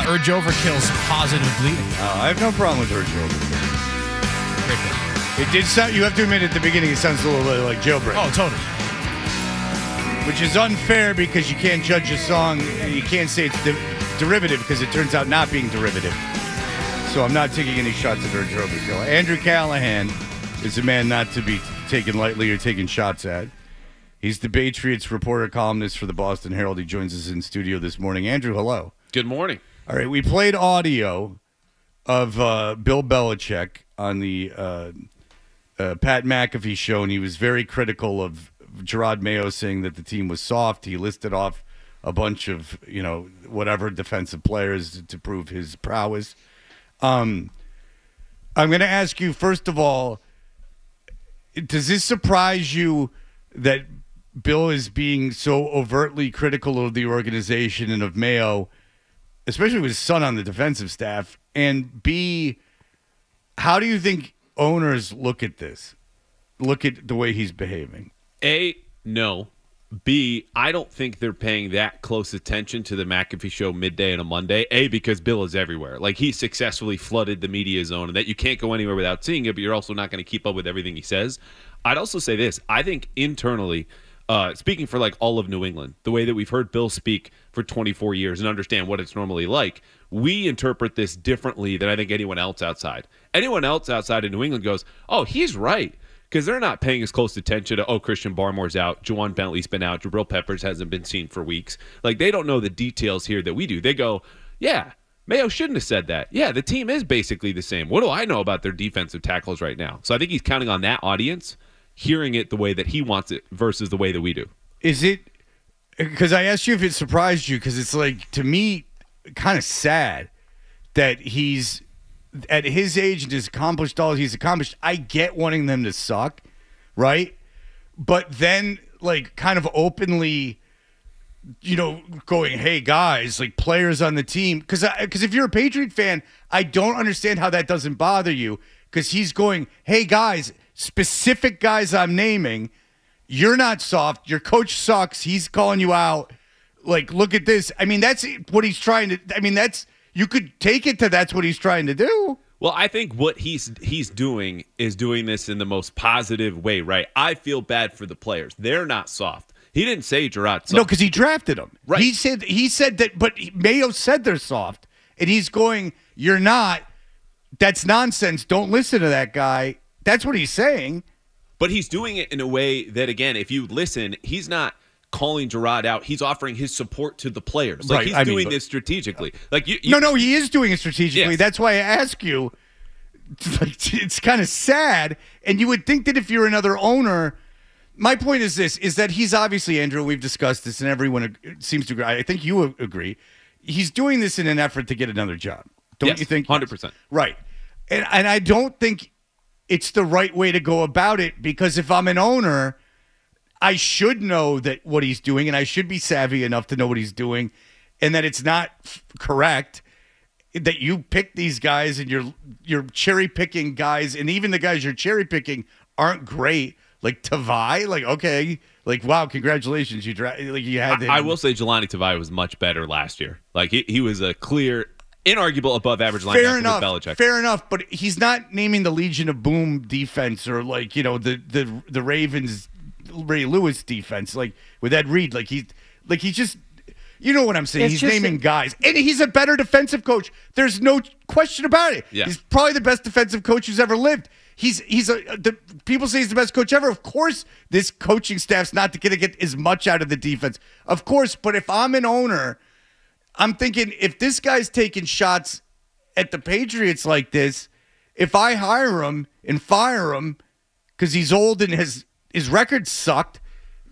Urge Overkill's positive bleeding. I have no problem with Urge Overkill. Great pick. It did sound, you have to admit at the beginning it sounds a little bit like Jailbreak. Oh, totally. Which is unfair because you can't judge a song, and you can't say it's derivative because it turns out not being derivative. So I'm not taking any shots at Urge Overkill. Andrew Callahan is a man not to be taken lightly or taken shots at. He's the Patriots reporter columnist for the Boston Herald. He joins us in studio this morning. Andrew, hello. Good morning. All right, we played audio of Bill Belichick on the Pat McAfee show, and he was very critical of Gerard Mayo, saying that the team was soft. He listed off a bunch of, whatever defensive players to prove his prowess. I'm going to ask you, first of all, does this surprise you that Bill is being so overtly critical of the organization and of Mayo, especially with his son on the defensive staff? And B, how do you think owners look at this? Look at the way he's behaving? A, no. B, I don't think they're paying that close attention to the McAfee show midday on a Monday. A, because Bill is everywhere. Like, he successfully flooded the media zone, and that you can't go anywhere without seeing it, but you're also not going to keep up with everything he says. I'd also say this. I think internally, speaking for like all of New England, the way that we've heard Bill speak for 24 years and understand what it's normally like, we interpret this differently than I think anyone else outside. Anyone else outside of New England goes, oh, he's right. Because they're not paying as close attention to, Christian Barmore's out, Juwan Bentley's been out, Jabril Peppers hasn't been seen for weeks. Like, they don't know the details here that we do. They go, yeah, Mayo shouldn't have said that. Yeah, the team is basically the same. What do I know about their defensive tackles right now? So I think he's counting on that audience hearing it the way that he wants it versus the way that we do. Is it, because I asked you if it surprised you, because it's like, to me, kind of sad that he's, at his age and has accomplished all he's accomplished. I get wanting them to suck, right? But then, like, kind of openly, going, hey, guys, like, players on the team. Because if you're a Patriot fan, I don't understand how that doesn't bother you. Because he's going, hey, guys, specific guys I'm naming, you're not soft. Your coach sucks. He's calling you out. Like, look at this. I mean, that's what he's trying to, you could take it to that's what he's trying to do. Well, I think what he's doing is doing this in the most positive way, right? I feel bad for the players. They're not soft. He didn't say Gerard's soft. No, because he drafted them. Right. He said that, but Mayo said they're soft. And he's going, you're not. That's nonsense. Don't listen to that guy. That's what he's saying. But he's doing it in a way that, again, if you listen, he's not calling Gerard out. He's offering his support to the players. Like, he's doing this strategically. Like, No, he is doing it strategically. Yes. That's why I ask you. It's kind of sad. And you would think that if you're another owner, my point is this, is that he's obviously, Andrew, we've discussed this, and everyone seems to agree. I think you agree. He's doing this in an effort to get another job. Don't you think? 100%. Right. And I don't think it's the right way to go about it, because if I'm an owner, I should know that what he's doing, and I should be savvy enough to know what he's doing, and that it's not correct that you pick these guys and you're cherry picking guys, and even the guys you're cherry picking aren't great. Like Tavai, like, okay, like, wow, congratulations, you had. I will say Jelani Tavai was much better last year. Like, he was a clear, inarguable above average linebacker with Belichick. Fair enough, but he's not naming the Legion of Boom defense or the Ravens Ray Lewis defense, like with Ed Reed, like he's just, you know what I'm saying? He's naming guys, and he's a better defensive coach. There's no question about it. Yeah. He's probably the best defensive coach who's ever lived. People say he's the best coach ever. Of course, this coaching staff's not going to get as much out of the defense, of course. But if I'm an owner, I'm thinking, if this guy's taking shots at the Patriots like this, if I hire him and fire him because he's old and his record sucked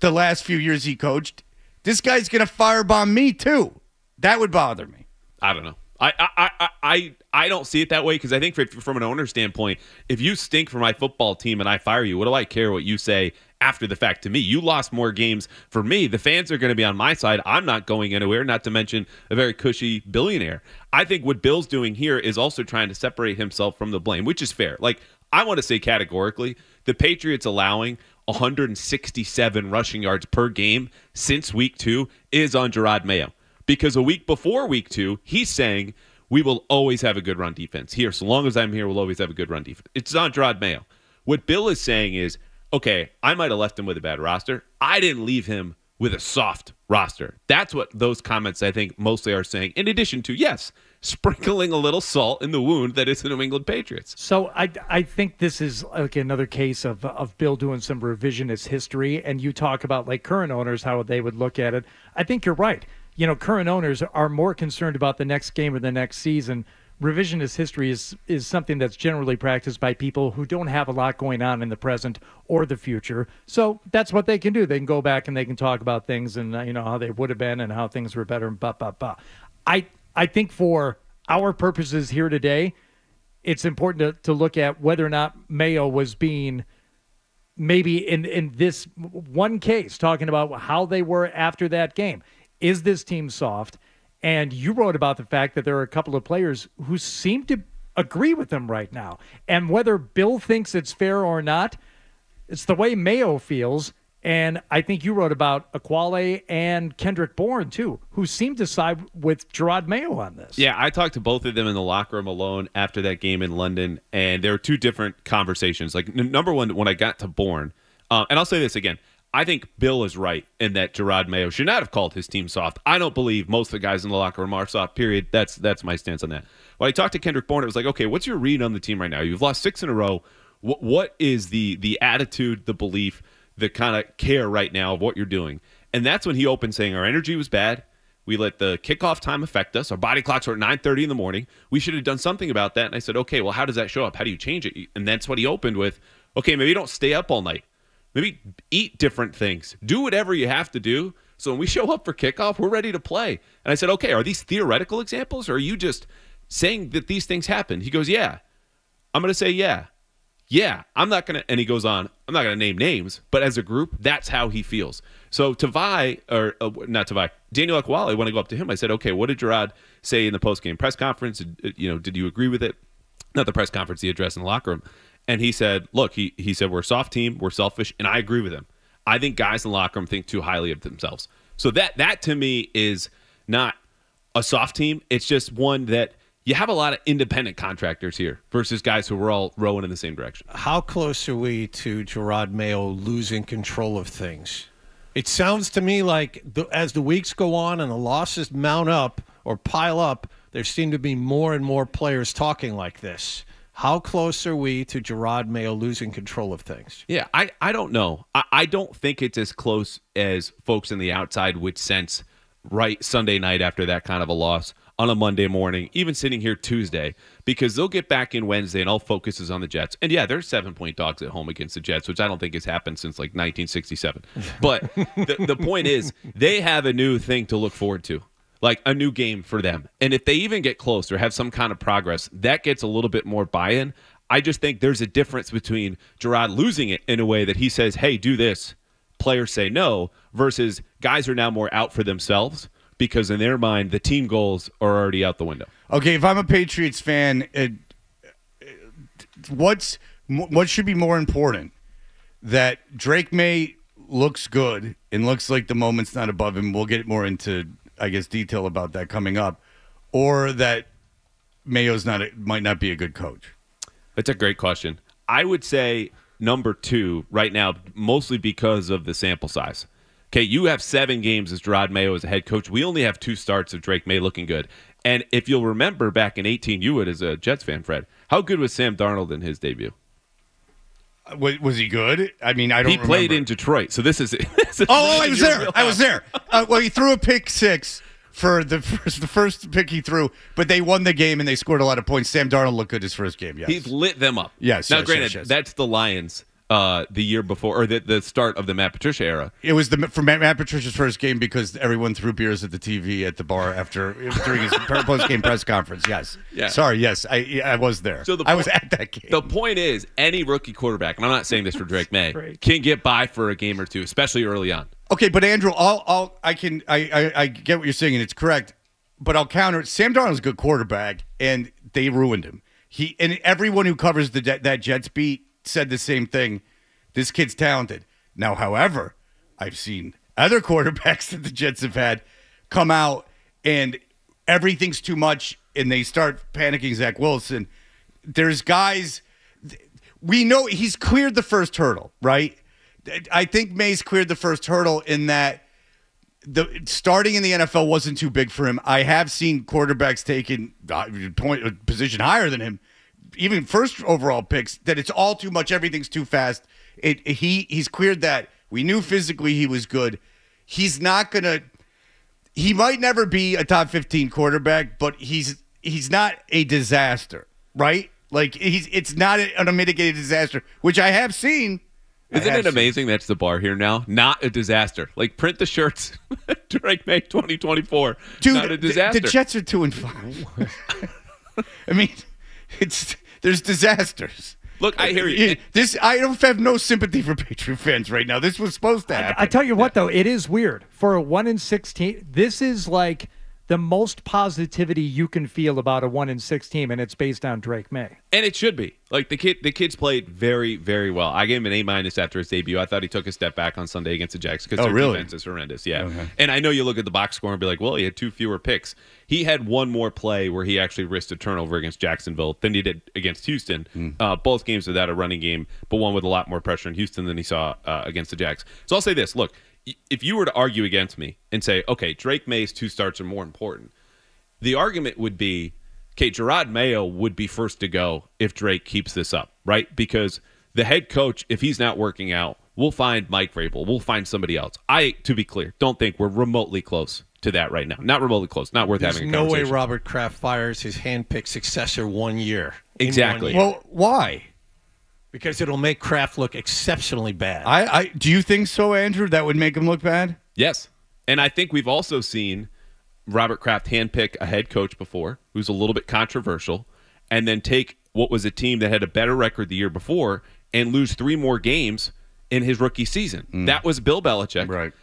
the last few years he coached, this guy's going to firebomb me too. That would bother me. I don't know. I don't see it that way, because I think from an owner standpoint, if you stink for my football team and I fire you, what do I care what you say after the fact to me? You lost more games for me. The fans are going to be on my side. I'm not going anywhere, not to mention a very cushy billionaire. I think what Bill's doing here is also trying to separate himself from the blame, which is fair. Like, I want to say categorically, the Patriots allowing 167 rushing yards per game since week 2 is on Gerard Mayo. because a week before week 2, he's saying we will always have a good run defense. Here, so long as I'm here, we'll always have a good run defense. It's on Gerard Mayo. What Bill is saying is, okay, I might have left him with a bad roster. I didn't leave him with a soft roster. That's what those comments, I think, mostly are saying, in addition to, yes, sprinkling a little salt in the wound that is the New England Patriots. So I think this is like another case of Bill doing some revisionist history, and you talk about like current owners, how they would look at it. I think you're right. You know, current owners are more concerned about the next game or the next season. Revisionist history is something that's generally practiced by people who don't have a lot going on in the present or the future. So that's what they can do. They can go back and they can talk about things and, you know, how they would have been and how things were better and blah, blah, blah. I think for our purposes here today, it's important to look at whether or not Mayo was being maybe in this one case talking about how they were after that game. Is this team soft? And you wrote about the fact that there are a couple of players who seem to agree with them right now. And whether Bill thinks it's fair or not, it's the way Mayo feels. And I think you wrote about Aquale and Kendrick Bourne, too, who seem to side with Gerard Mayo on this. Yeah, I talked to both of them in the locker room alone after that game in London, and there were two different conversations. Like, number one, when I got to Bourne, and I'll say this again, I think Bill is right in that Gerard Mayo should not have called his team soft. I don't believe most of the guys in the locker room are soft, period. That's my stance on that. When I talked to Kendrick Bourne, it was like, okay, what's your read on the team right now? You've lost 6 in a row. What is the attitude, the belief, the kind of care right now of what you're doing? And that's when he opened saying our energy was bad. We let the kickoff time affect us. Our body clocks were at 9:30 in the morning. We should have done something about that. And I said, okay, well, how does that show up? How do you change it? And that's what he opened with. Okay, maybe don't stay up all night. Maybe eat different things. Do whatever you have to do. So when we show up for kickoff, we're ready to play. And I said, okay, are these theoretical examples, or are you just saying that these things happen? He goes, yeah. I'm going to say, yeah. Yeah, I'm not going to, and he goes on, I'm not going to name names, but as a group, that's how he feels. So Daniel Aquale, when I go up to him, I said, okay, what did Gerard say in the post-game press conference? Did you agree with it? Not the press conference, the address in the locker room. And he said, look, he said, we're a soft team, we're selfish, and I agree with him. I think guys in the locker room think too highly of themselves. So that to me is not a soft team. It's just one that you have a lot of independent contractors here versus guys who were all rowing in the same direction. How close are we to Gerard Mayo losing control of things? It sounds to me like as the weeks go on and the losses mount up or pile up, there seem to be more and more players talking like this. How close are we to Gerard Mayo losing control of things? Yeah, I don't know. I don't think it's as close as folks in the outside would sense right Sunday night after that kind of a loss on a Monday morning, even sitting here Tuesday, because they'll get back in Wednesday and all focus is on the Jets. And yeah, they're 7-point dogs at home against the Jets, which I don't think has happened since like 1967. But the point is they have a new thing to look forward to. Like a new game for them. And if they even get close or have some kind of progress, that gets a little bit more buy-in. I just think there's a difference between Gerard losing it in a way that he says, hey, do this, players say no, versus guys are now more out for themselves because in their mind, the team goals are already out the window. Okay, if I'm a Patriots fan, what should be more important? That Drake May looks good and looks like the moment's not above him. We'll get more into detail about that coming up, or that Mayo's might not be a good coach? That's a great question. I would say number 2 right now, mostly because of the sample size. Okay, you have 7 games as Gerard Mayo as a head coach. We only have 2 starts of Drake May looking good. And if you'll remember back in 2018, you would as a Jets fan, Fred, how good was Sam Darnold in his debut? Was he good? I mean, I don't remember. He played in Detroit, so this is I was there. I was there. Well, he threw a pick 6 for the first pick he threw, but they won the game and they scored a lot of points. Sam Darnold looked good his first game, yes. He's lit them up. Yes. Now, yes, granted, yes. that's the Lions the year before, or the start of the Matt Patricia era. It was for Matt Patricia's first game because everyone threw beers at the TV at the bar during his post-game press conference. Yes. Yeah. Sorry. Yes, I was there. So I was at that game. The point is, any rookie quarterback, and I'm not saying this for Drake May, can get by for a game or two, especially early on. Okay, but Andrew, I get what you're saying, and it's correct. But I'll counter it. Sam Darnold's a good quarterback, and they ruined him. And everyone who covers that Jets beat said the same thing. This kid's talented. Now, however, I've seen other quarterbacks that the Jets have had come out and everything's too much, and they start panicking Zach Wilson. There's guys, we know he's cleared the first hurdle, right? I think May's cleared the first hurdle in that the starting in the NFL wasn't too big for him. I have seen quarterbacks taking position higher than him, even first overall picks, that it's all too much. Everything's too fast. He's cleared that. We knew physically he was good. He's not gonna. He might never be a top 15 quarterback, but he's not a disaster, right? Like it's not an unmitigated disaster, which I have seen. Isn't it amazing that's the bar here now? Not a disaster. Like, print the shirts. Drake May 2024. Dude, not a disaster. The Jets are 2-5. I mean, there's disasters. Look, I hear you. I don't have no sympathy for Patriot fans right now. This was supposed to happen. I tell you what, though, it is weird. For a 1-16, this is like the most positivity you can feel about a 1-6 team, and it's based on Drake May. And it should be. Like, the kids played very, very well. I gave him an A- after his debut. I thought he took a step back on Sunday against the Jags because their defense is horrendous. Yeah. Okay. And I know you look at the box score and be like, well, he had 2 fewer picks. He had one more play where he actually risked a turnover against Jacksonville than he did against Houston. Both games without a running game, but one with a lot more pressure in Houston than he saw against the Jags. So I'll say this. Look, if you were to argue against me and say, okay, Drake May's 2 starts are more important, the argument would be, okay, Jerod Mayo would be first to go if Drake keeps this up, right? Because the head coach, if he's not working out, we'll find Mike Vrabel. We'll find somebody else. To be clear, don't think we're remotely close to that right now. Not remotely close. Not worth having a conversation. There's no way Robert Kraft fires his handpicked successor 1 year. Exactly. 1 year. Well, why? Because it'll make Kraft look exceptionally bad. Do you think so, Andrew? That would make him look bad? Yes. And I think we've also seen Robert Kraft handpick a head coach before who's a little bit controversial and then take what was a team that had a better record the year before and lose 3 more games in his rookie season. That was Bill Belichick. Right.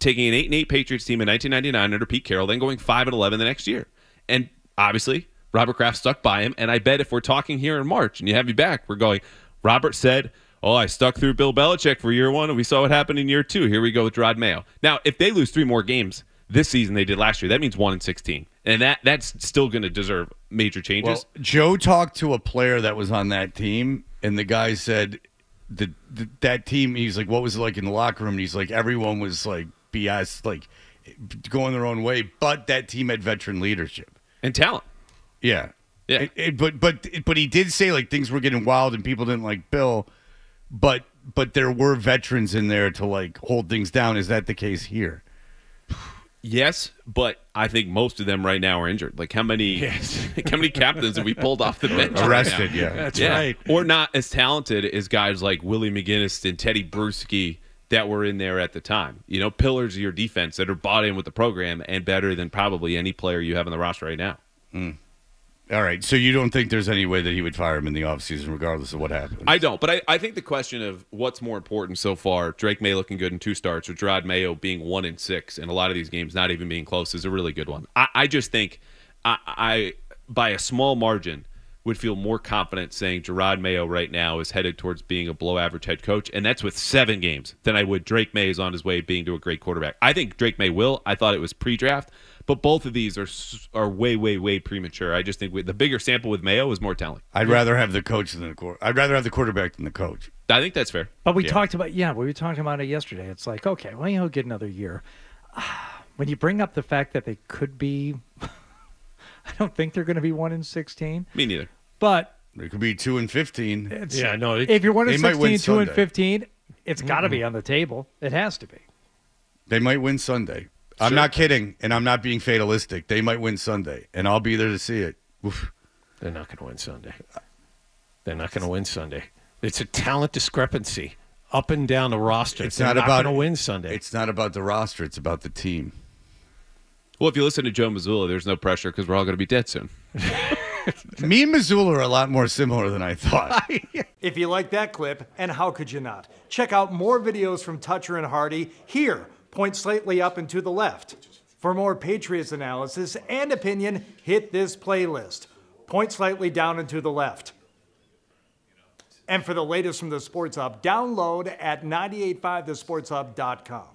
Taking an 8-8 Patriots team in 1999 under Pete Carroll, then going 5-11 the next year. And obviously, Robert Kraft stuck by him. And I bet if we're talking here in March and you have me back, we're going, Robert said, oh, I stuck through Bill Belichick for year 1, and we saw what happened in year 2. Here we go with Jerod Mayo. Now, if they lose 3 more games this season they did last year, that means 1-16. And that's still going to deserve major changes. Well, Joe talked to a player that was on that team, and the guy said that team, he's like, what was it like in the locker room? And he's like, everyone was like BS, like going their own way, but that team had veteran leadership. And talent. Yeah. Yeah. But he did say like things were getting wild and people didn't like Bill, but there were veterans in there to like hold things down. Is that the case here? Yes, but I think most of them right now are injured. Like how many captains have we pulled off the bench? Arrested, right yeah. That's right. Or not as talented as guys like Willie McGinnis and Teddy Bruschi that were in there at the time. You know, pillars of your defense that are bought in with the program and better than probably any player you have on the roster right now. All right, so you don't think there's any way that he would fire him in the offseason regardless of what happens? I don't, but I think the question of what's more important so far, Drake May looking good in 2 starts or Jerod Mayo being 1-6 and a lot of these games not even being close is a really good one. I just think I by a small margin would feel more confident saying Jerod Mayo right now is headed towards being a below-average head coach, and that's with 7 games, than I would Drake May is on his way being to a great quarterback. I think Drake May will. I thought it was pre-draft. But both of these are way, way, way premature. I just think the bigger sample with Mayo is more telling. I'd rather have the coach than the quarterback. I'd rather have the quarterback than the coach. I think that's fair. But we talked about we were talking about it yesterday. It's like, okay, well, he'll get another year. When you bring up the fact that they could be, I don't think they're going to be 1-16. Me neither. But It could be 2-15. If you're They might win 1-16, 2-15, it's got to be on the table. It has to be. They might win Sunday. I'm not kidding, and I'm not being fatalistic. They might win Sunday, and I'll be there to see it. Oof. They're not going to win Sunday. They're not going to win Sunday. It's a talent discrepancy up and down the roster. It's They're not not about going to win Sunday. It's not about the roster. It's about the team. Well, if you listen to Joe Mazzulla, there's no pressure because we're all going to be dead soon. Me and Missoula are a lot more similar than I thought. If you like that clip, and how could you not? Check out more videos from Toucher and Hardy here. Point slightly up and to the left. For more Patriots analysis and opinion, hit this playlist. Point slightly down and to the left. And for the latest from the Sports Hub, download at 985thesportshub.com.